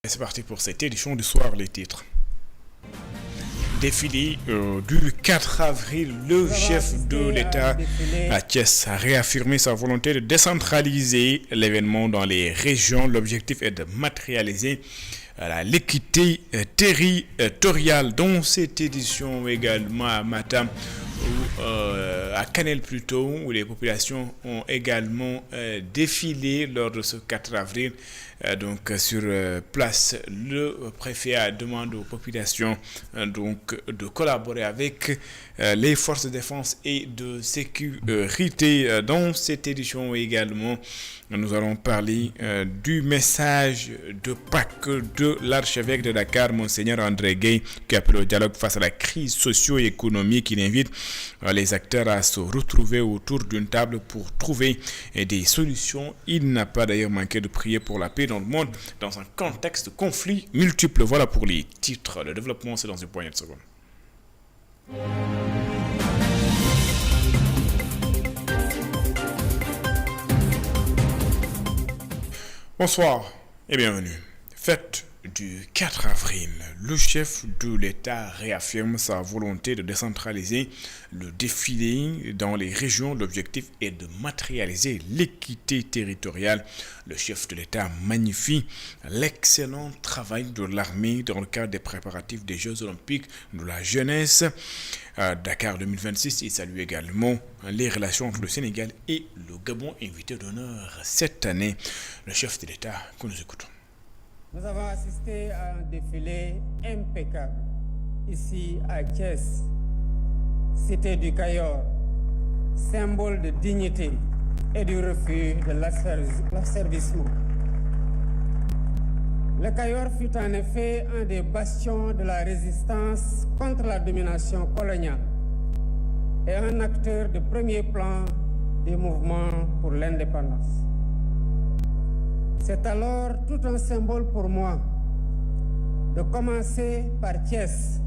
C'est parti pour cette édition du soir, les titres. Défilé du 4 avril, le chef de l'État à Thiès a réaffirmé sa volonté de décentraliser l'événement dans les régions. L'objectif est de matérialiser l'équité territoriale. Dans cette édition également à Matam, à Canel plutôt, où les populations ont également défilé lors de ce 4 avril. Donc sur place, le préfet a demandé aux populations donc de collaborer avec les forces de défense et de sécurité. Dans cette édition également, nous allons parler du message de Pâques de l'archevêque de Dakar, Monseigneur André Gueye, qui appelle au dialogue face à la crise socio-économique. Il invite les acteurs à se retrouver autour d'une table pour trouver des solutions. Il n'a pas d'ailleurs manqué de prier pour la paix dans le monde dans un contexte de conflits multiples. Voilà pour les titres. Le développement, c'est dans une poignée de secondes. Bonsoir et bienvenue. Fête du 4 avril, le chef de l'État réaffirme sa volonté de décentraliser le défilé dans les régions. L'objectif est de matérialiser l'équité territoriale. Le chef de l'État magnifie l'excellent travail de l'armée dans le cadre des préparatifs des Jeux Olympiques de la jeunesse. Dakar 2026, il salue également les relations entre le Sénégal et le Gabon, invité d'honneur cette année. Le chef de l'État que nous écoutons. Nous avons assisté à un défilé impeccable ici à Thiès, cité du Cayor, symbole de dignité et du refus de l'asservissement. Le Cayor fut en effet un des bastions de la résistance contre la domination coloniale et un acteur de premier plan des mouvements pour l'indépendance. C'est alors tout un symbole pour moi de commencer par Thiès,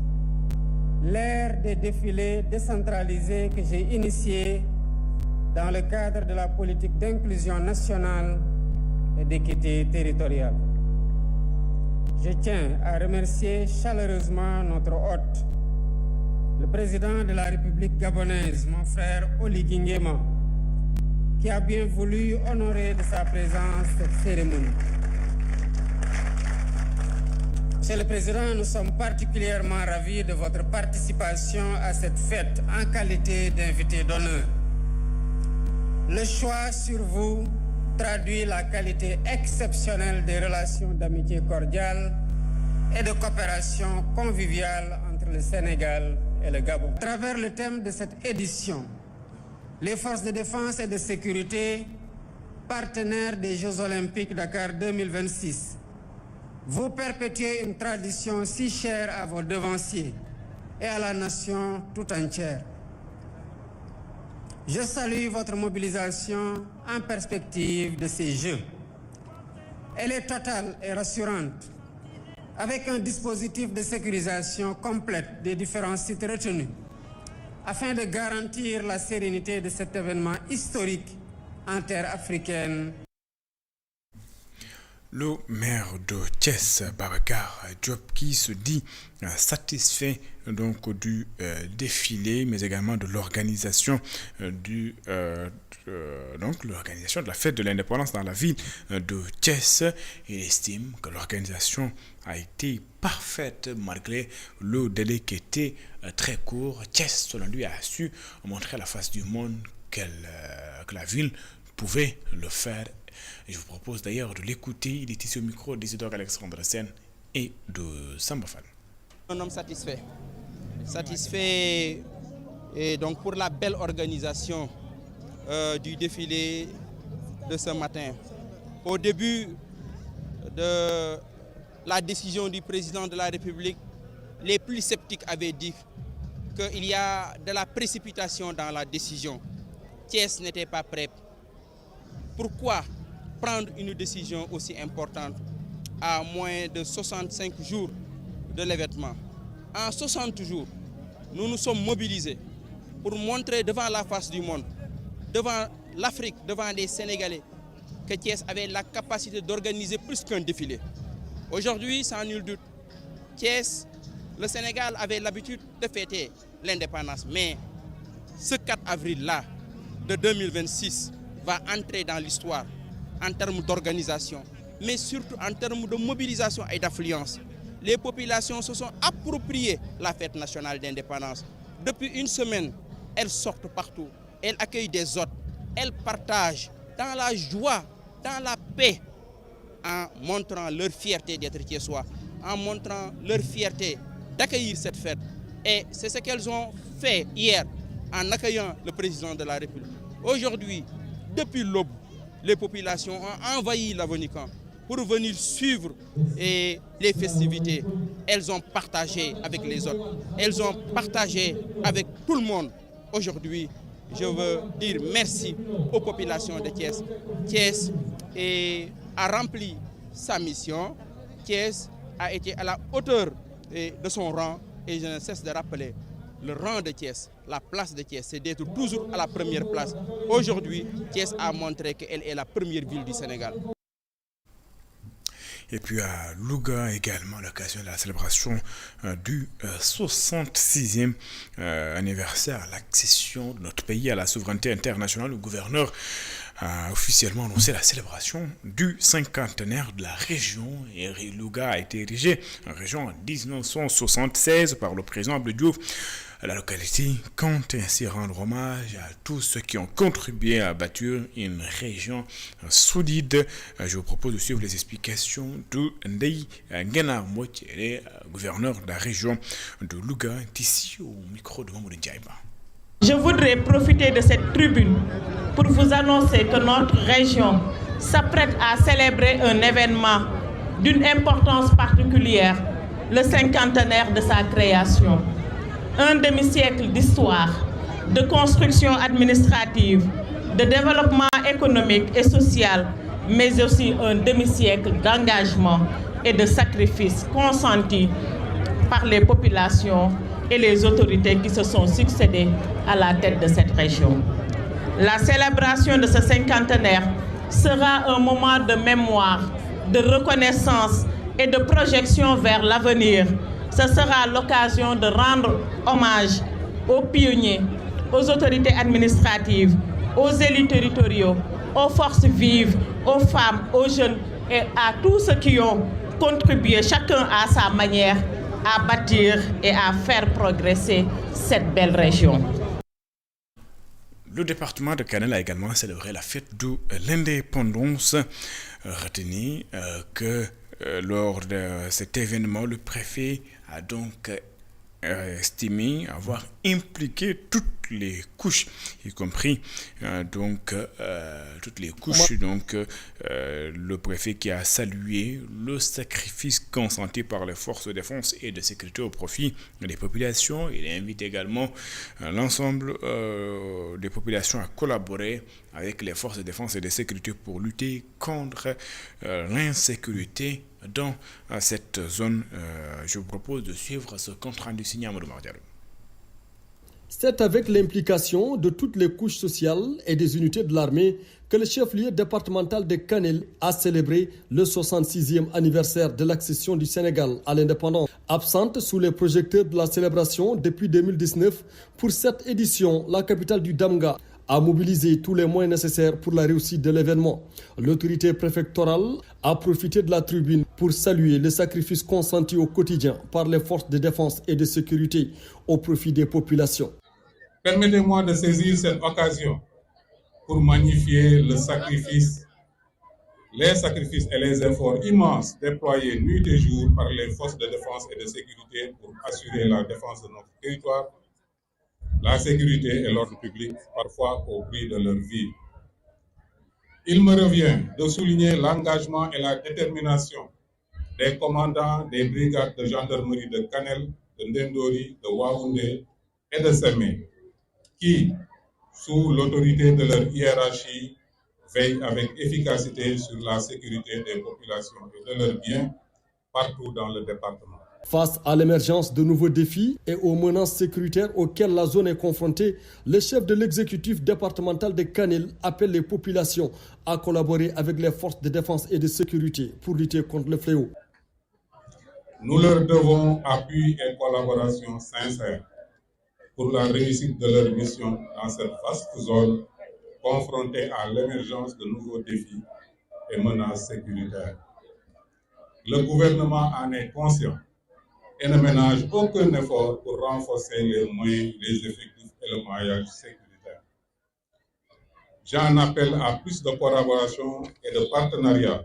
l'ère des défilés décentralisés que j'ai initié dans le cadre de la politique d'inclusion nationale et d'équité territoriale. Je tiens à remercier chaleureusement notre hôte, le président de la République gabonaise, mon frère Oligui Nguema, qui a bien voulu honorer de sa présence cette cérémonie. Monsieur le Président, nous sommes particulièrement ravis de votre participation à cette fête en qualité d'invité d'honneur. Le choix sur vous traduit la qualité exceptionnelle des relations d'amitié cordiale et de coopération conviviale entre le Sénégal et le Gabon. À travers le thème de cette édition, les forces de défense et de sécurité, partenaires des Jeux Olympiques Dakar 2026, vous perpétuez une tradition si chère à vos devanciers et à la nation tout entière. Je salue votre mobilisation en perspective de ces Jeux. Elle est totale et rassurante, avec un dispositif de sécurisation complète des différents sites retenus, afin de garantir la sérénité de cet événement historique en terre africaine. Le maire de Thiès, Babacar Diop, qui se dit satisfait donc du défilé, mais également de l'organisation l'organisation de la fête de l'indépendance dans la ville de Thiès. Il estime que l'organisation a été parfaite malgré le délai qui était très court. Thiès, selon lui, a su montrer à la face du monde que la ville pouvait le faire. Et je vous propose d'ailleurs de l'écouter. Il est ici au micro d'Isidore Alexandre Sen et de Samba Fall. Un homme satisfait. Satisfait et donc pour la belle organisation du défilé de ce matin. Au début de la décision du président de la République, les plus sceptiques avaient dit qu'il y a de la précipitation dans la décision. Thiès n'était pas prêt. Pourquoi prendre une décision aussi importante à moins de 65 jours de l'événement? En 60 jours, nous nous sommes mobilisés pour montrer devant la face du monde, devant l'Afrique, devant les Sénégalais, que Thiès avait la capacité d'organiser plus qu'un défilé. Aujourd'hui, sans nul doute, Thiès, le Sénégal avait l'habitude de fêter l'indépendance. Mais ce 4 avril-là de 2026 va entrer dans l'histoire en termes d'organisation, mais surtout en termes de mobilisation et d'affluence. Les populations se sont appropriées la fête nationale d'indépendance. Depuis une semaine, elles sortent partout, elles accueillent des hôtes, elles partagent dans la joie, dans la paix, en montrant leur fierté d'être thiessois, en montrant leur fierté d'accueillir cette fête. Et c'est ce qu'elles ont fait hier en accueillant le président de la République. Aujourd'hui, depuis l'aube, les populations ont envahi l'Avenue Caen pour venir suivre les festivités. Elles ont partagé avec les autres, elles ont partagé avec tout le monde. Aujourd'hui, je veux dire merci aux populations de Thiès. Thiès a rempli sa mission. Thiès a été à la hauteur de son rang et je ne cesse de rappeler le rang de Thiès, la place de Thiès, c'est d'être toujours à la première place. Aujourd'hui, Thiès a montré qu'elle est la première ville du Sénégal. Et puis à Louga également, à l'occasion de la célébration du 66e anniversaire à l'accession de notre pays à la souveraineté internationale, le gouverneur a officiellement annoncé la célébration du cinquantenaire de la région. Et Louga a été érigée en région en 1976 par le président Abdou Diouf. La localité compte ainsi rendre hommage à tous ceux qui ont contribué à bâtir une région solide. Je vous propose de suivre les explications de Ndeye Nguena Motiere, gouverneur de la région de Louga, ici au micro de Mamoudou Ndiaïba. Je voudrais profiter de cette tribune pour vous annoncer que notre région s'apprête à célébrer un événement d'une importance particulière, le cinquantenaire de sa création. Un demi-siècle d'histoire, de construction administrative, de développement économique et social, mais aussi un demi-siècle d'engagement et de sacrifices consentis par les populations et les autorités qui se sont succédées à la tête de cette région. La célébration de ce cinquantenaire sera un moment de mémoire, de reconnaissance et de projection vers l'avenir. Ce sera l'occasion de rendre hommage aux pionniers, aux autorités administratives, aux élus territoriaux, aux forces vives, aux femmes, aux jeunes et à tous ceux qui ont contribué, chacun à sa manière, à bâtir et à faire progresser cette belle région. Le département de Kanel a également célébré la fête de l'indépendance. Retenez que lors de cet événement, le préfet a donc estimé avoir impliqué toutes les couches, y compris toutes les couches. Donc, le préfet qui a salué le sacrifice consenti par les forces de défense et de sécurité au profit des populations. Il invite également l'ensemble des populations à collaborer avec les forces de défense et de sécurité pour lutter contre l'insécurité dans cette zone. Je vous propose de suivre ce compte rendu signé à Amadou Mardiallo. C'est avec l'implication de toutes les couches sociales et des unités de l'armée que le chef-lieu départemental de Kanel a célébré le 66e anniversaire de l'accession du Sénégal à l'indépendance. Absente sous les projecteurs de la célébration depuis 2019, pour cette édition, la capitale du Damga a mobilisé tous les moyens nécessaires pour la réussite de l'événement. L'autorité préfectorale a profité de la tribune pour saluer les sacrifices consentis au quotidien par les forces de défense et de sécurité au profit des populations. Permettez-moi de saisir cette occasion pour magnifier les sacrifices et les efforts immenses déployés nuit et jour par les forces de défense et de sécurité pour assurer la défense de notre territoire, la sécurité et l'ordre public, parfois au prix de leur vie. Il me revient de souligner l'engagement et la détermination des commandants des brigades de gendarmerie de Kanel, de Ndendori, de Waoundé et de Semé, qui, sous l'autorité de leur hiérarchie, veillent avec efficacité sur la sécurité des populations et de leurs biens partout dans le département. Face à l'émergence de nouveaux défis et aux menaces sécuritaires auxquelles la zone est confrontée, le chef de l'exécutif départemental de Kanel appelle les populations à collaborer avec les forces de défense et de sécurité pour lutter contre le fléau. Nous leur devons appui et collaboration sincère pour la réussite de leur mission dans cette vaste zone confrontée à l'émergence de nouveaux défis et menaces sécuritaires. Le gouvernement en est conscient et ne ménage aucun effort pour renforcer les moyens, les effectifs et le maillage sécuritaire. J'en appelle à plus de collaboration et de partenariat.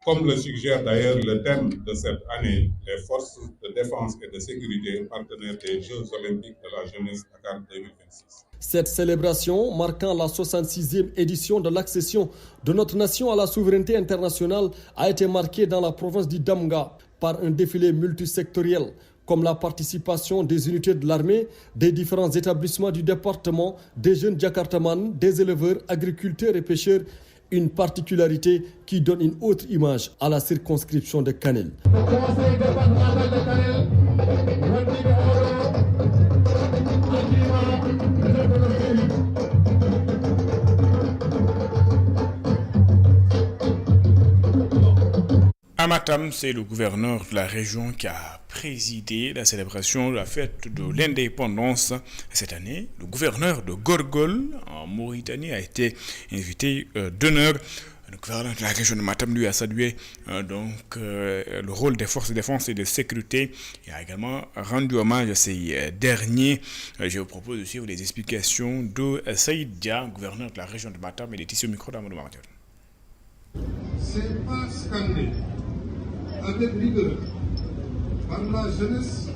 Comme le suggère d'ailleurs le thème de cette année, les forces de défense et de sécurité partenaires des Jeux olympiques de la jeunesse Dakar 2026. Cette célébration, marquant la 66e édition de l'accession de notre nation à la souveraineté internationale, a été marquée dans la province du Damga par un défilé multisectoriel, comme la participation des unités de l'armée, des différents établissements du département, des jeunes Jakartaman, des éleveurs, agriculteurs et pêcheurs. Une particularité qui donne une autre image à la circonscription de Kanel. À Matam, c'est le gouverneur de la région qui a présidé la célébration de la fête de l'indépendance. Cette année, le gouverneur de Gorgol, en Mauritanie, a été invité d'honneur. Le gouverneur de la région de Matam lui a salué le rôle des forces de défense et de sécurité. Il a également rendu hommage à ces derniers. Je vous propose de suivre les explications de Saïd Dia, gouverneur de la région de Matam, et des tissus micro d'Amadou Mardion. C'est pas scandé avec rigueur par la jeunesse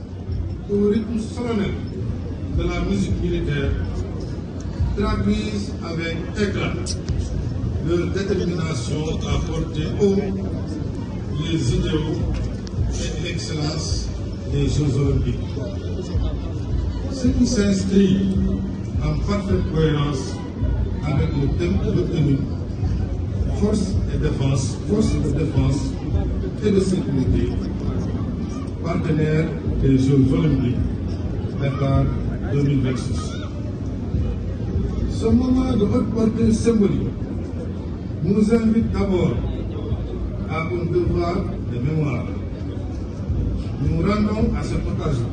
au rythme solennel de la musique militaire traduisent avec éclat leur détermination à porter haut les idéaux et l'excellence des Jeux olympiques. Ce qui s'inscrit en parfaite cohérence avec le thème retenu, force de défense et de sécurité, partenaire des Jeux olympiques Dakar 2026. Ce moment de haute portée symbolique nous invite d'abord à un devoir de mémoire. Nous rendons à cette occasion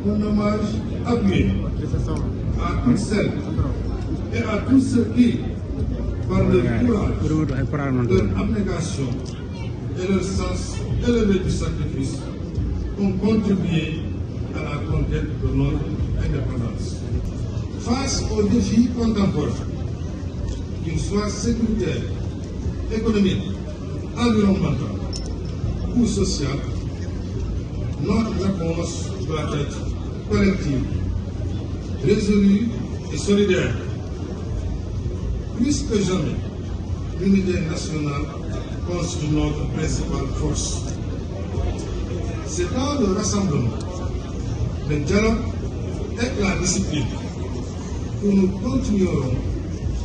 un hommage appuyé à toutes celles et à tous ceux qui, par leur courage, leur abnégation et leur sens élevé du sacrifice, ont contribué à la conquête de notre indépendance. Face aux défis contemporains, qu'ils soient sécuritaires, économiques, environnementaux ou sociaux, notre réponse doit être collective, résolue et solidaire. Plus que jamais, l'unité nationale constitue notre principale force. C'est dans le rassemblement, le dialogue et la discipline que nous continuerons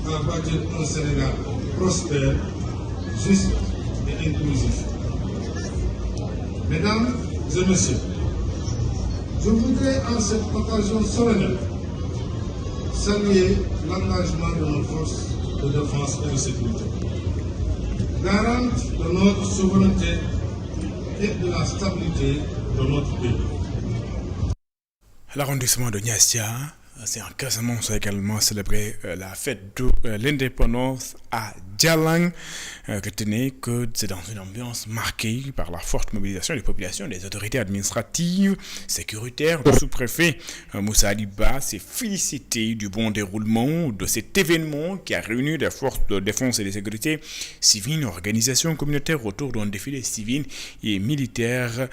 à bâtir un Sénégal prospère, juste et inclusif. Mesdames et messieurs, je voudrais en cette occasion solennelle saluer l'engagement de nos forces de défense et de sécurité, garante de notre souveraineté et de la stabilité de notre pays. L'arrondissement de Niassia, c'est en Casamance, a également célébré la fête de l'indépendance à Djalang. Retenez que c'est dans une ambiance marquée par la forte mobilisation des populations, des autorités administratives, sécuritaires. Le sous-préfet Moussa Aliba s'est félicité du bon déroulement de cet événement qui a réuni des forces de défense et de sécurité civiles, organisations communautaires autour d'un défilé civil et militaire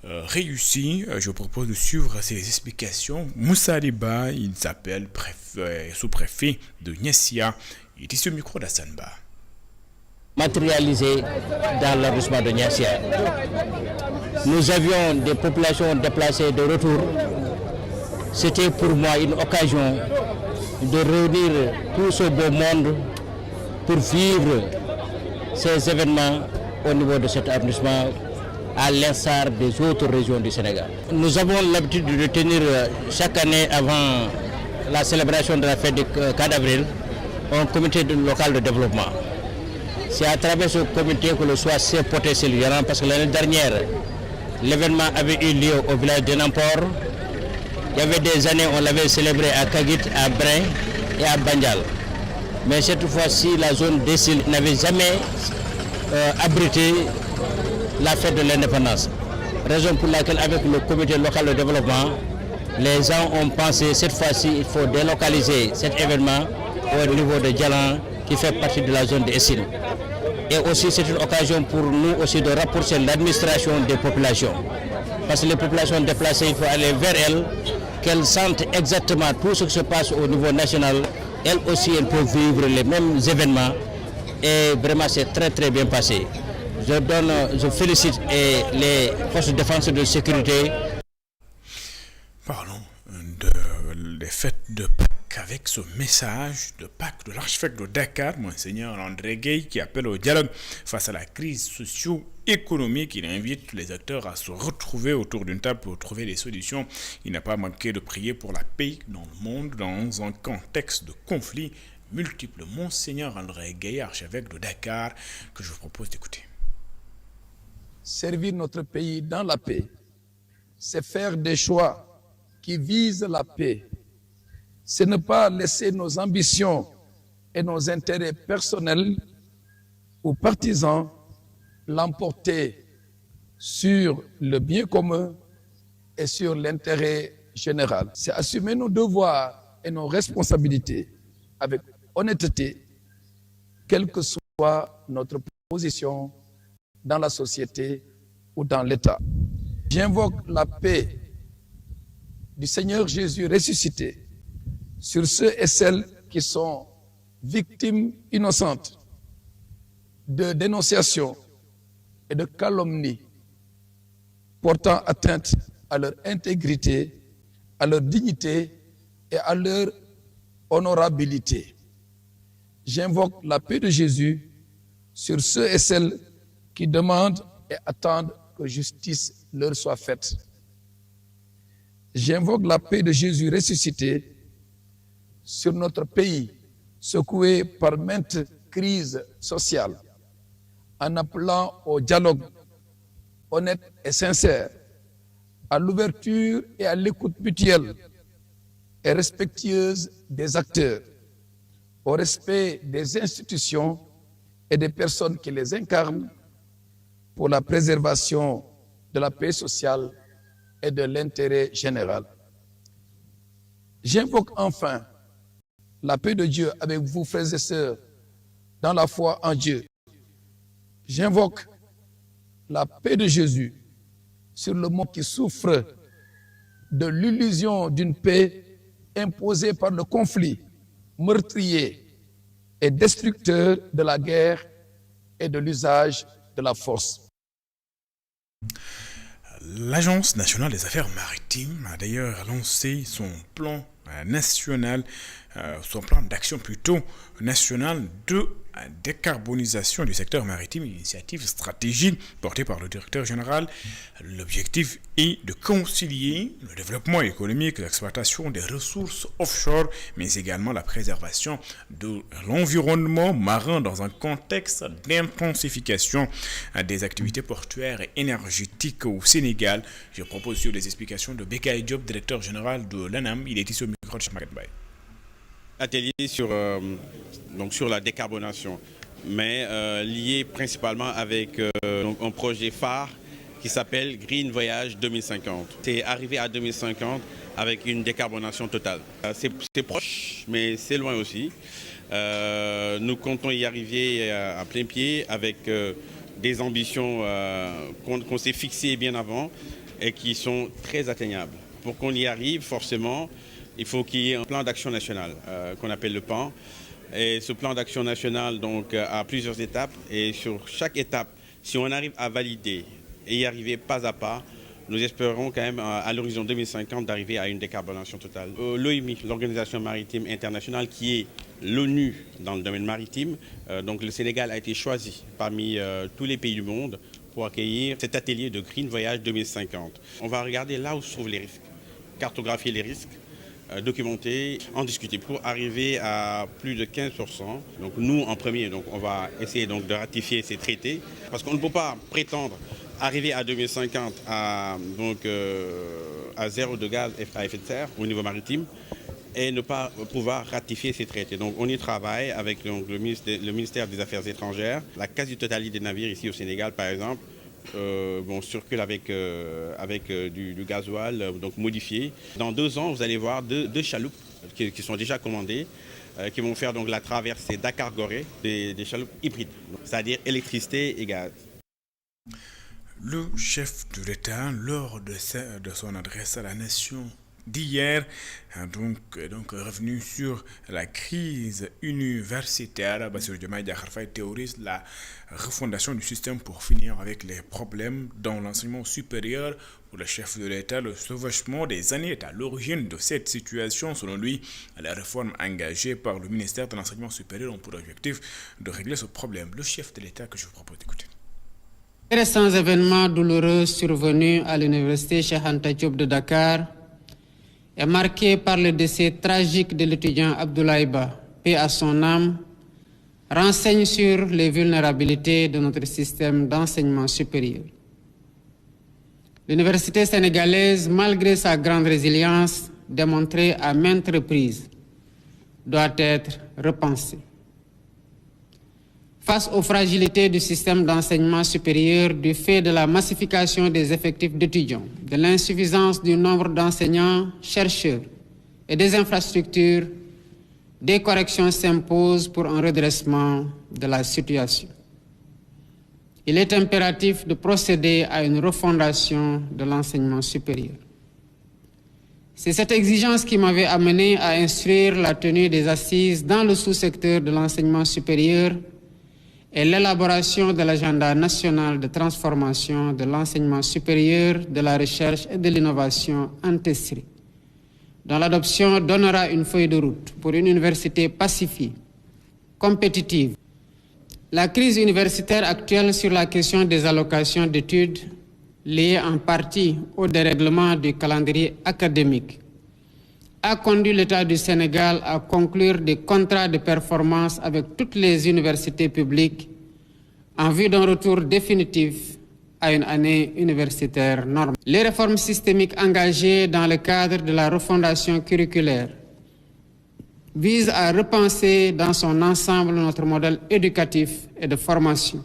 réussi. Je vous propose de suivre ces explications. Moussa Aliba, il s'appelle sous-préfet de Niassia. Il est ici au micro d'Assanba. Matérialisé dans l'arrondissement de Niassia. Nous avions des populations déplacées de retour. C'était pour moi une occasion de réunir tout ce beau monde pour vivre ces événements au niveau de cet arrondissement, à l'instar des autres régions du Sénégal. Nous avons l'habitude de tenir chaque année avant la célébration de la fête du 4 avril un comité local de développement. C'est à travers ce comité que le choix s'est porté sur l'Iran, parce que l'année dernière, l'événement avait eu lieu au village de Nampor. Il y avait des années, on l'avait célébré à Kagit, à Brin et à Bandial. Mais cette fois-ci, la zone d'Essil n'avait jamais abrité la fête de l'indépendance. Raison pour laquelle, avec le comité local de développement, les gens ont pensé cette fois-ci il faut délocaliser cet événement au niveau de Djalan, qui fait partie de la zone d'Essil. Et aussi c'est une occasion pour nous aussi de rapprocher l'administration des populations. Parce que les populations déplacées, il faut aller vers elles, qu'elles sentent exactement tout ce qui se passe au niveau national. Elles aussi, elles peuvent vivre les mêmes événements. Et vraiment, c'est très très bien passé. Je félicite les forces de défense et de sécurité. Parlons des fêtes de Pâques avec ce message de Pâques de l'archevêque de Dakar, Monseigneur André Gueye, qui appelle au dialogue face à la crise socio-économique. Il invite les acteurs à se retrouver autour d'une table pour trouver des solutions. Il n'a pas manqué de prier pour la paix dans le monde dans un contexte de conflits multiples. Monseigneur André Gueye, archevêque de Dakar, que je vous propose d'écouter. Servir notre pays dans la paix, c'est faire des choix qui visent la paix. C'est ne pas laisser nos ambitions et nos intérêts personnels ou partisans l'emporter sur le bien commun et sur l'intérêt général. C'est assumer nos devoirs et nos responsabilités avec honnêteté, quelle que soit notre position dans la société ou dans l'État. J'invoque la paix du Seigneur Jésus ressuscité sur ceux et celles qui sont victimes innocentes de dénonciations et de calomnies portant atteinte à leur intégrité, à leur dignité et à leur honorabilité. J'invoque la paix de Jésus sur ceux et celles qui demandent et attendent que justice leur soit faite. J'invoque la paix de Jésus ressuscité sur notre pays, secoué par maintes crises sociales, en appelant au dialogue honnête et sincère, à l'ouverture et à l'écoute mutuelle et respectueuse des acteurs, au respect des institutions et des personnes qui les incarnent pour la préservation de la paix sociale et de l'intérêt général. J'invoque enfin la paix de Dieu avec vous, frères et sœurs, dans la foi en Dieu. J'invoque la paix de Jésus sur le monde qui souffre de l'illusion d'une paix imposée par le conflit meurtrier et destructeur de la guerre et de l'usage de la force. L'Agence nationale des affaires maritimes a d'ailleurs lancé son plan national, son plan d'action plutôt national de décarbonisation du secteur maritime, une initiative stratégique portée par le directeur général. L'objectif est de concilier le développement économique, l'exploitation des ressources offshore, mais également la préservation de l'environnement marin dans un contexte d'intensification des activités portuaires et énergétiques au Sénégal. Je propose sur les explications de Bekay Diop, directeur général de l'ANAM. Il est ici au micro de Chamagat Bay. Atelier sur la décarbonation, mais lié principalement avec un projet phare qui s'appelle Green Voyage 2050. C'est arrivé à 2050 avec une décarbonation totale. C'est proche, mais c'est loin aussi. Nous comptons y arriver à plein pied avec des ambitions qu'on s'est fixées bien avant et qui sont très atteignables. Pour qu'on y arrive, forcément, il faut qu'il y ait un plan d'action national qu'on appelle le PAN. Et ce plan d'action national donc, a plusieurs étapes. Et sur chaque étape, si on arrive à valider et y arriver pas à pas, nous espérons quand même à l'horizon 2050 d'arriver à une décarbonation totale. L'OMI, l'Organisation maritime internationale, qui est l'ONU dans le domaine maritime, donc le Sénégal a été choisi parmi tous les pays du monde pour accueillir cet atelier de Green Voyage 2050. On va regarder là où se trouvent les risques, cartographier les risques, documenter, en discuter pour arriver à plus de 15%. Donc nous, en premier, donc, on va essayer donc, de ratifier ces traités parce qu'on ne peut pas prétendre arriver à 2050 à zéro de gaz à effet de serre au niveau maritime et ne pas pouvoir ratifier ces traités. Donc on y travaille avec donc, le ministère des Affaires étrangères. La quasi-totalité des navires ici au Sénégal, par exemple, circulent avec du gasoil donc modifié. Dans 2 ans, vous allez voir deux chaloupes qui sont déjà commandées, qui vont faire donc, la traversée Dakar-Gorée, des chaloupes hybrides, c'est-à-dire électricité et gaz. Le chef de l'État, lors de son adresse à la nation d'hier, a donc revenu sur la crise universitaire. Bassirou Diomaye Diakhar Faye théorise la refondation du système pour finir avec les problèmes dans l'enseignement supérieur. Pour le chef de l'État, le sauvagement des années est à l'origine de cette situation. Selon lui, les réformes engagées par le ministère de l'Enseignement supérieur ont pour objectif de régler ce problème. Le chef de l'État que je vous propose d'écouter. Les récents événements douloureux survenus à l'université Cheikh Anta Diop de Dakar est marqué par le décès tragique de l'étudiant Abdoulaye Ba, paix à son âme, renseigne sur les vulnérabilités de notre système d'enseignement supérieur. L'université sénégalaise, malgré sa grande résilience, démontrée à maintes reprises, doit être repensée. Face aux fragilités du système d'enseignement supérieur du fait de la massification des effectifs d'étudiants, de l'insuffisance du nombre d'enseignants, chercheurs et des infrastructures, des corrections s'imposent pour un redressement de la situation. Il est impératif de procéder à une refondation de l'enseignement supérieur. C'est cette exigence qui m'avait amené à instruire la tenue des assises dans le sous-secteur de l'enseignement supérieur et l'élaboration de l'agenda national de transformation de l'enseignement supérieur, de la recherche et de l'innovation en TESRI, dont l'adoption donnera une feuille de route pour une université pacifiée, compétitive. La crise universitaire actuelle sur la question des allocations d'études, liée en partie au dérèglement du calendrier académique, a conduit l'État du Sénégal à conclure des contrats de performance avec toutes les universités publiques en vue d'un retour définitif à une année universitaire normale. Les réformes systémiques engagées dans le cadre de la refondation curriculaire visent à repenser dans son ensemble notre modèle éducatif et de formation,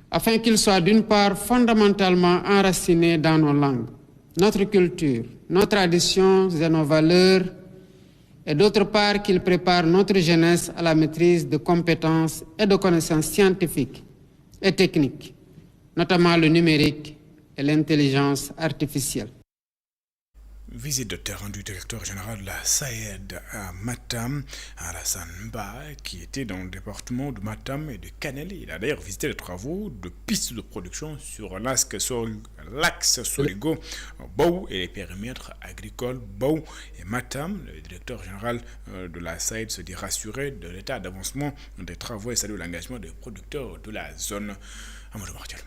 afin qu'il soit d'une part fondamentalement enraciné dans nos langues, notre culture, nos traditions et nos valeurs, et d'autre part qu'il prépare notre jeunesse à la maîtrise de compétences et de connaissances scientifiques et techniques, notamment le numérique et l'intelligence artificielle. Visite de terrain du directeur général de la SAED à Matam, Alassane Ba, qui était dans le département de Matam et de Kanel. Il a d'ailleurs visité les travaux de pistes de production sur l'axe Soligo, Bou et les périmètres agricoles Bou et Matam. Le directeur général de la SAED se dit rassuré de l'état d'avancement des travaux et salue l'engagement des producteurs de la zone. Amadou Martial.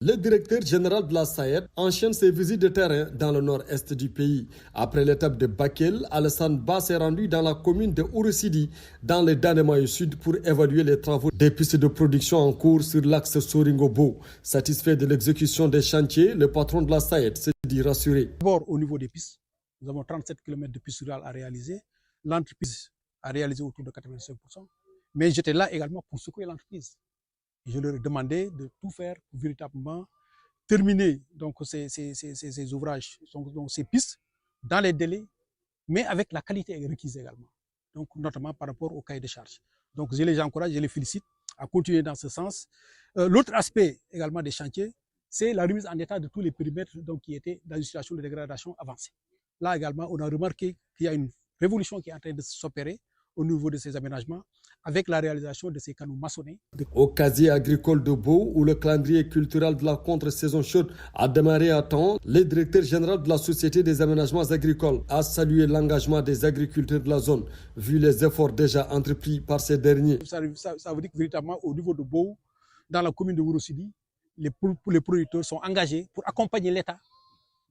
Le directeur général de la SAED enchaîne ses visites de terrain dans le nord-est du pays. Après l'étape de Bakel, Alassane Ba s'est rendu dans la commune de Ourossidi, dans le Danemayo Sud, pour évaluer les travaux des pistes de production en cours sur l'axe Soringo-Bo. Satisfait de l'exécution des chantiers, le patron de la SAED se dit rassuré. D'abord, au niveau des pistes, nous avons 37 km de pistes rurales à réaliser. L'entreprise a réalisé autour de 85%. Mais j'étais là également pour secouer l'entreprise. Je leur ai demandé de tout faire pour véritablement terminer donc, ces ouvrages, donc ces pistes, dans les délais, mais avec la qualité requise également, donc, notamment par rapport au cahier de charges. Donc je les encourage, je les félicite à continuer dans ce sens. L'autre aspect également des chantiers, c'est la remise en état de tous les périmètres donc, qui étaient dans une situation de dégradation avancée. Là également, on a remarqué qu'il y a une révolution qui est en train de s'opérer au niveau de ces aménagements, avec la réalisation de ces canaux maçonnés. Au casier agricole de Bou, où le calendrier culturel de la contre-saison chaude a démarré à temps, le directeur général de la Société des aménagements agricoles a salué l'engagement des agriculteurs de la zone, vu les efforts déjà entrepris par ces derniers. Ça veut dire que véritablement, au niveau de Bou, dans la commune de Ourossidi, les producteurs sont engagés pour accompagner l'État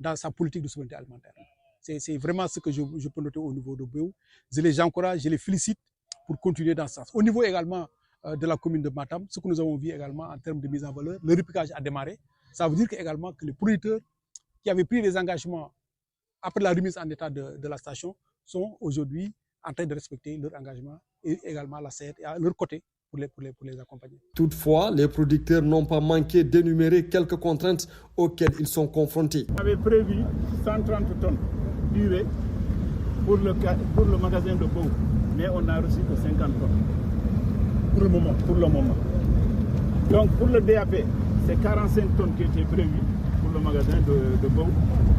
dans sa politique de souveraineté alimentaire. C'est vraiment ce que je peux noter au niveau de Béou. Je les encourage, je les félicite pour continuer dans ce sens. Au niveau également de la commune de Matam, ce que nous avons vu également en termes de mise en valeur, le repiquage a démarré. Ça veut dire également que les producteurs qui avaient pris des engagements après la remise en état de la station sont aujourd'hui en train de respecter leur engagement et également la CED est à leur côté pour les accompagner. Toutefois, les producteurs n'ont pas manqué d'énumérer quelques contraintes auxquelles ils sont confrontés. On avait prévu 130 tonnes d'urée pour le magasin de Beau, mais on n'a reçu que 50 tonnes pour le moment. Donc pour le DAP, c'est 45 tonnes qui étaient prévues pour le magasin de Beau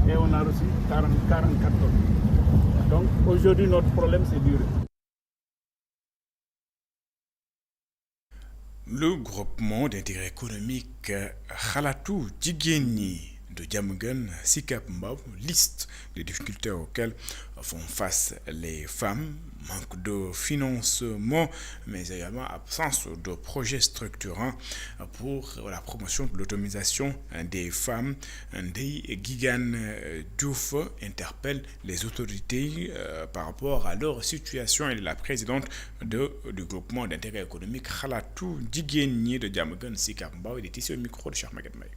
et on a reçu 44 tonnes. Donc aujourd'hui notre problème c'est l'urée. Le groupement d'intérêt économique Khalatou Djigeni de Diamaguène Sicap Mbao liste les difficultés auxquelles font face les femmes, manque de financement, mais également absence de projets structurants pour la promotion de l'autonomisation des femmes. Ndeye Guigane Diouf interpelle les autorités par rapport à leur situation. Elle est la présidente du groupement d'intérêt économique Khalatou Djigeni de Diamaguène Sicap Mbao. Il est ici au micro de Cheikh Maguette Maye.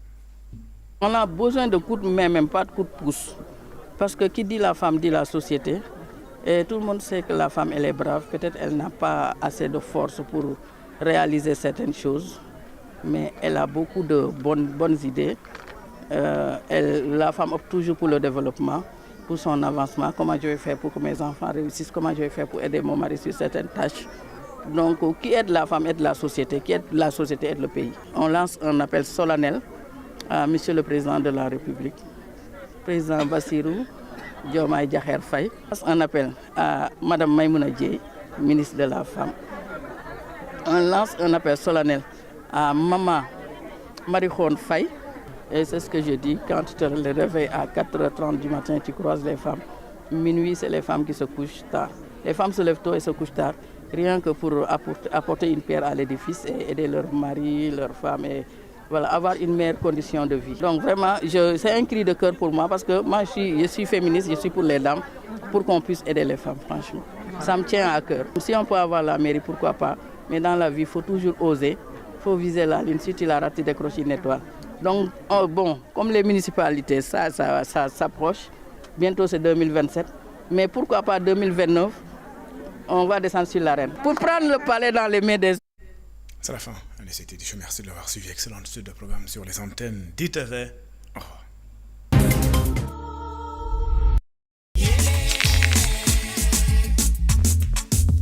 On a besoin de coups de main, même pas de coups de pouce. Parce que qui dit la femme dit la société. Et tout le monde sait que la femme, elle est brave. Peut-être elle n'a pas assez de force pour réaliser certaines choses. Mais elle a beaucoup de bonnes idées. La femme opte toujours pour le développement, pour son avancement. Comment je vais faire pour que mes enfants réussissent? Comment je vais faire pour aider mon mari sur certaines tâches? Donc, qui aide la femme aide la société. Qui aide la société aide le pays. On lance un appel solennel à Monsieur le Président de la République, Président Bassirou Diomaye Diakhar Faye. Un appel à Madame Maïmouna Dièye, ministre de la Femme. On lance un appel solennel à Maman Marie-Khone Faye. Et c'est ce que je dis, quand tu te réveilles à 4h30 du matin, tu croises les femmes. Minuit, c'est les femmes qui se couchent tard. Les femmes se lèvent tôt et se couchent tard, rien que pour apporter une pierre à l'édifice et aider leurs maris, leurs femmes et voilà, avoir une meilleure condition de vie. Donc vraiment, c'est un cri de cœur pour moi parce que moi je suis féministe, je suis pour les dames, pour qu'on puisse aider les femmes, franchement. Ça me tient à cœur. Si on peut avoir la mairie, pourquoi pas. Mais dans la vie, il faut toujours oser, il faut viser la ligne. Si tu la rates, tu décroches une étoile. Donc bon, comme les municipalités, ça s'approche. Bientôt c'est 2027. Mais pourquoi pas 2029, on va descendre sur l'arène. Pour prendre le palais dans les mains des... C'est la fin de cette édition. Merci de l'avoir suivi. Excellente suite de programme sur les antennes d'ITV.